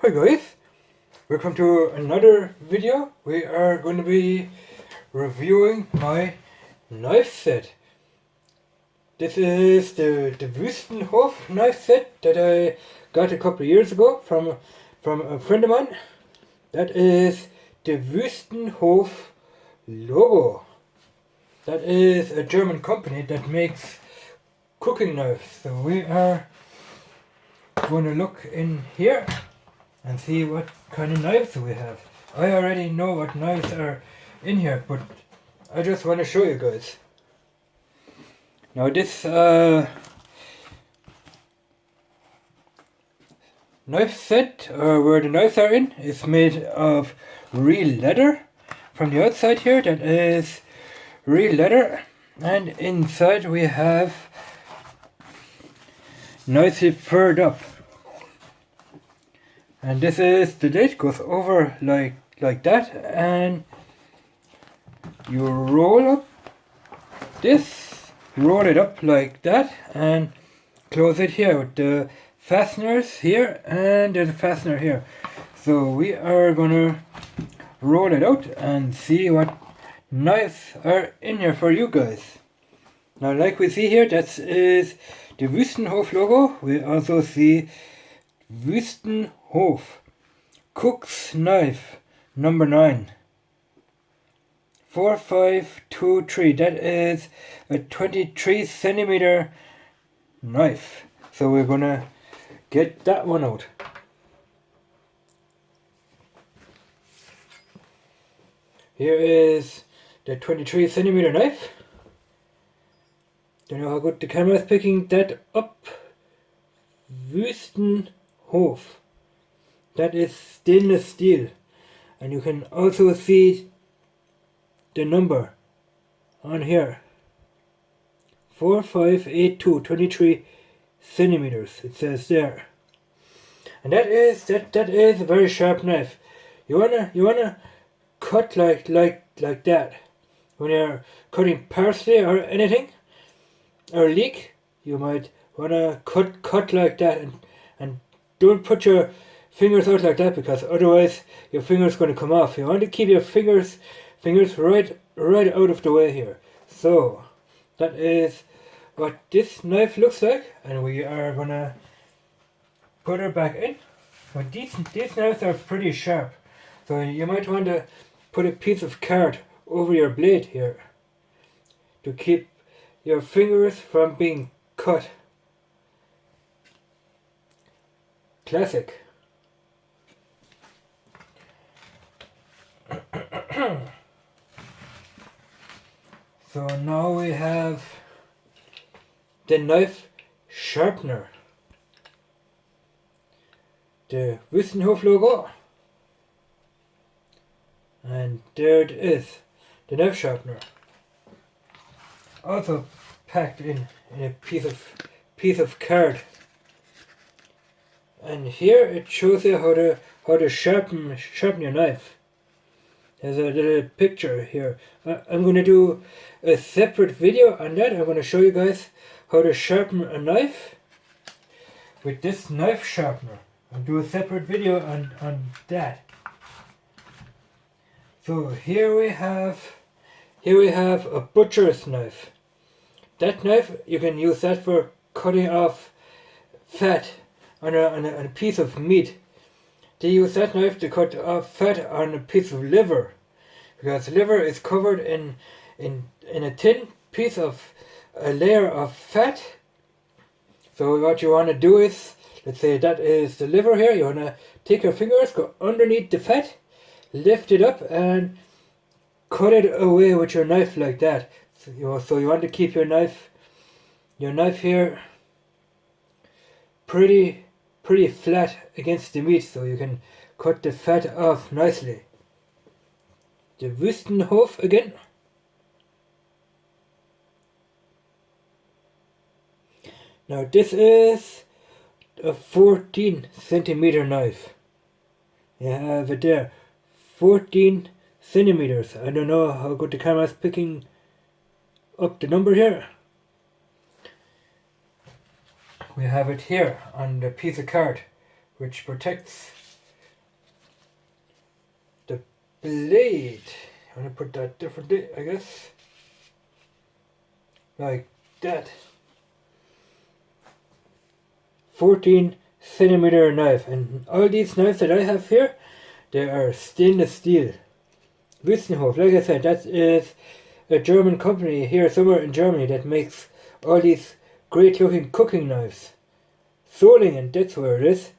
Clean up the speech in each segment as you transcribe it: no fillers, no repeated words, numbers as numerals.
Hi guys, welcome to another video. We are going to be reviewing my knife set. This is the Wüstenhof knife set that I got a couple of years ago from a friend of mine. That is the Wüstenhof logo. That is a German company that makes cooking knives. So we are going to look in here and see what kind of knives we have. I already know what knives are in here, but I just want to show you guys. Now this knife set, where the knives are in, is made of real leather. From the outside here, that is real leather, and inside we have nicely furred up. And this is the lid, goes over like that, and you roll it up like that, and close it here with the fasteners here, and there's a fastener here. So we are gonna roll it out and see what knives are in here for you guys. Now, like we see here, that is the Wüstenhof logo. We also see Wüstenhof Cook's Knife number 9 4523. That is a 23 centimeter knife. So we're gonna get that one out. Here is the 23 centimeter knife. Don't know how good the camera is picking that up. Wüstenhof. That is stainless steel, and you can also see the number on here. 4582, 23 centimeters. It says there, and that is a very sharp knife. You wanna cut like that when you're cutting parsley or anything or leek. You might wanna cut like that, and don't put your fingers out like that, because otherwise your fingers going to come off. You want to keep your fingers right out of the way here. So that is what this knife looks like, and we are gonna put her back in. But these knives are pretty sharp, so you might want to put a piece of card over your blade here to keep your fingers from being cut. Classic. So now we have the knife sharpener, the Wüstenhof logo, and there it is, the knife sharpener, also packed in a piece of card. And here it shows you how to sharpen your knife. There's a little picture here. I'm going to do a separate video on that. I'm going to show you guys how to sharpen a knife with this knife sharpener. I'll do a separate video on that. So here we have a butcher's knife. That knife, you can use that for cutting off fat on a piece of meat. They use that knife to cut off fat on a piece of liver, because liver is covered in a thin piece of a layer of fat. So what you want to do is, let's say that is the liver here, you want to take your fingers, go underneath the fat, lift it up and cut it away with your knife like that. So you want to keep your knife here pretty flat against the meat, so you can cut the fat off nicely. The Wüstenhof again. Now this is a 14 centimeter knife. You have it there, 14 centimeters. I don't know how good the camera is picking up the number here. We have it here on the piece of card, which protects blade. I'm gonna put that differently, I guess. Like that. 14 centimeter knife, and all these knives that I have here, they are stainless steel. Wüstenhof, like I said, that is a German company here somewhere in Germany that makes all these great looking cooking knives. Solingen, that's where it is.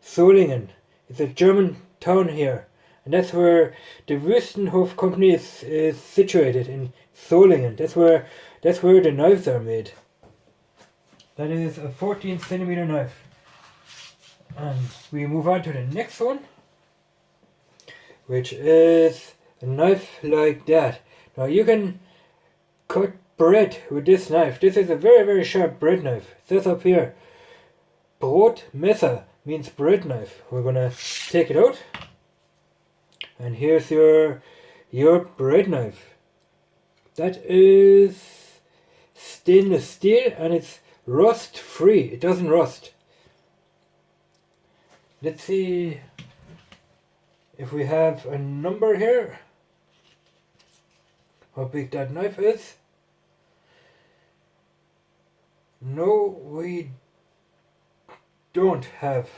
Solingen. It's a German town here. And that's where the Wüstenhof company is situated, in Solingen. That's where the knives are made. That is a 14 centimeter knife. And we move on to the next one, which is a knife like that. Now you can cut bread with this knife. This is a very, very sharp bread knife. It says up here, Brotmesser means bread knife. We're gonna take it out. And here's your bread knife. That is stainless steel, and it's rust free. It doesn't rust. Let's see if we have a number here. How big that knife is. No, we don't have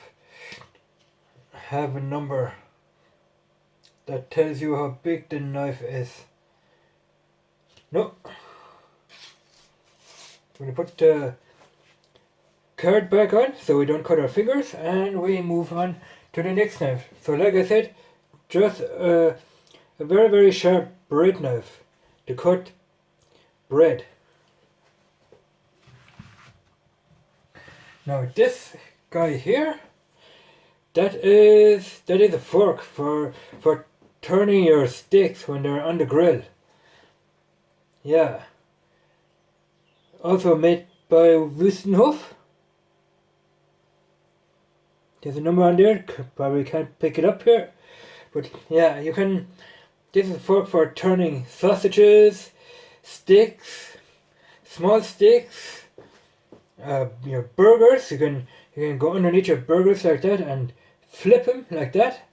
a number that tells you how big the knife is. No. We're going to put the card back on so we don't cut our fingers, and we move on to the next knife. So like I said, just a very, very sharp bread knife to cut bread. Now this guy here, that is a fork for turning your steaks when they're on the grill. Yeah. Also made by Wüstenhof. There's a number on there, probably can't pick it up here. But yeah, you can, this is a fork for turning sausages, steaks, small steaks, your burgers. You can go underneath your burgers like that and flip them like that.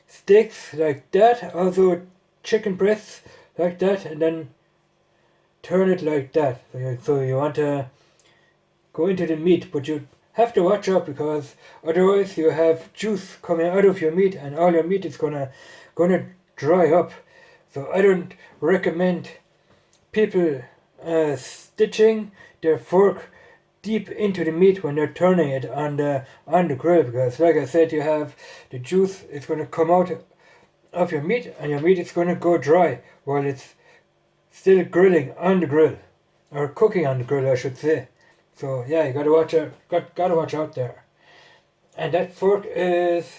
Steaks like that, also chicken breasts like that, and then turn it like that. So you want to go into the meat, but you have to watch out, because otherwise you have juice coming out of your meat, and all your meat is gonna dry up. So I don't recommend people stitching their fork deep into the meat when they're turning it on the grill, because like I said, you have the juice is going to come out of your meat, and your meat is going to go dry while it's still grilling on the grill, or cooking on the grill, I should say. So yeah, you gotta watch out. Gotta watch out there. And that fork is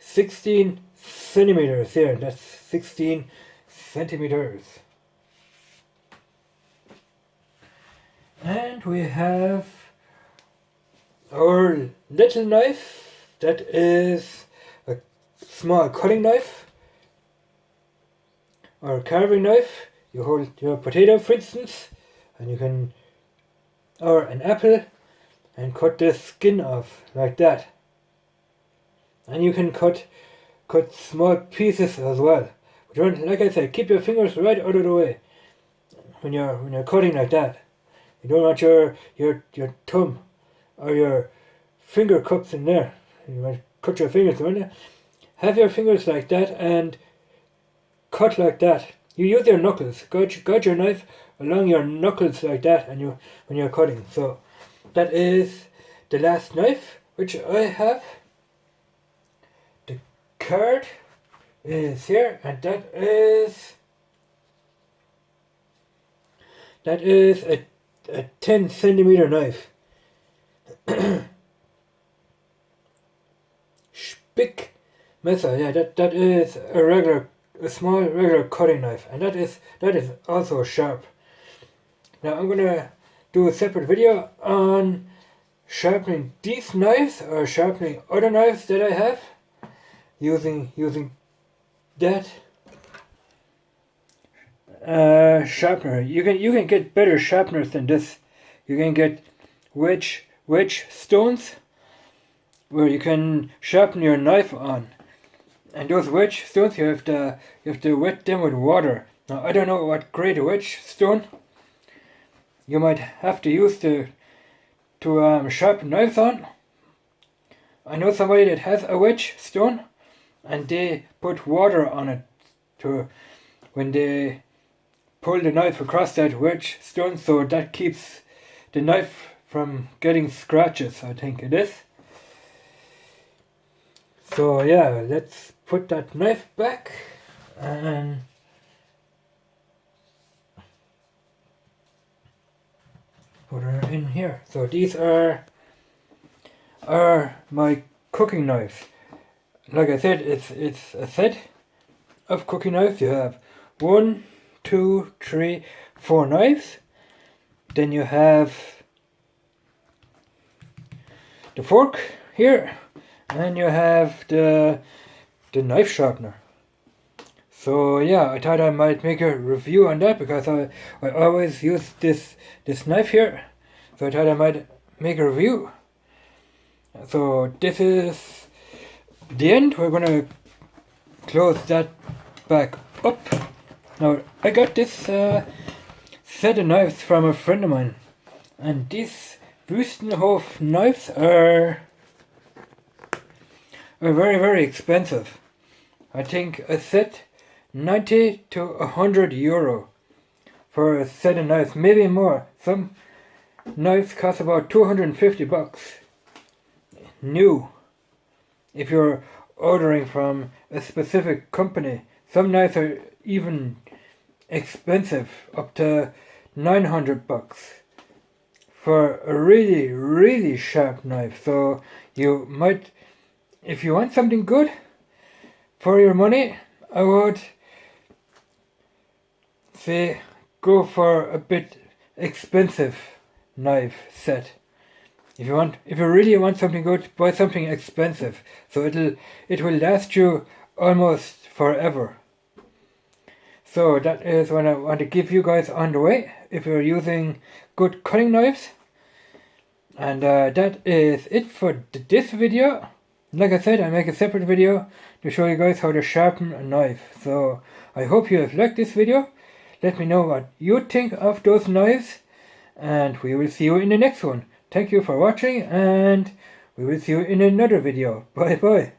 16 centimeters here. That's 16 centimeters. And we have our little knife. That is a small cutting knife or carving knife. You hold your potato, for instance, and you can, or an apple, and cut the skin off like that. And you can cut small pieces as well. But you want, like I said, keep your fingers right out of the way when you're cutting like that. You don't want your thumb or your finger cups in there. You might cut your fingers, don't you? Have your fingers like that and cut like that. You use your knuckles. Guide your knife along your knuckles like that, and when you're cutting. So that is the last knife which I have. The card is here, and that is a 10 centimeter knife. Spick Messer, yeah, that is a small regular cutting knife, and that is also sharp. Now I'm gonna do a separate video on sharpening these knives, or sharpening other knives that I have using that sharpener. You can get better sharpeners than this. You can get wedge stones, where you can sharpen your knife on. And those wedge stones, you have to wet them with water. Now I don't know what grade of wedge stone you might have to use to sharpen knives on. I know somebody that has a wedge stone, and they put water on it to when they pull the knife across that wedge stone, so that keeps the knife from getting scratches, I think it is. So yeah, let's put that knife back and put her in here. So these are my cooking knives. Like I said, it's a set of cooking knives. You have 1, 2, 3, 4 knives. Then you have the fork here, and you have the knife sharpener. So yeah, I thought I might make a review on that because I always use this knife here. So I thought I might make a review. So this is the end. We're gonna close that back up. Now I got this set of knives from a friend of mine, and these wüstenhof knives are very, very expensive. I think a set 90 to 100 euro for a set of knives, maybe more. Some knives cost about 250 bucks new if you're ordering from a specific company. Some knives are even expensive, up to 900 bucks for a really, really sharp knife. So you might, if you want something good for your money, I would say go for a bit expensive knife set. If you really want something good, buy something expensive. So it will last you almost forever. So that is what I want to give you guys on the way if you're using good cutting knives. And that is it for this video. Like I said, I make a separate video to show you guys how to sharpen a knife. So I hope you have liked this video. Let me know what you think of those knives, and we will see you in the next one. Thank you for watching, and we will see you in another video. Bye bye.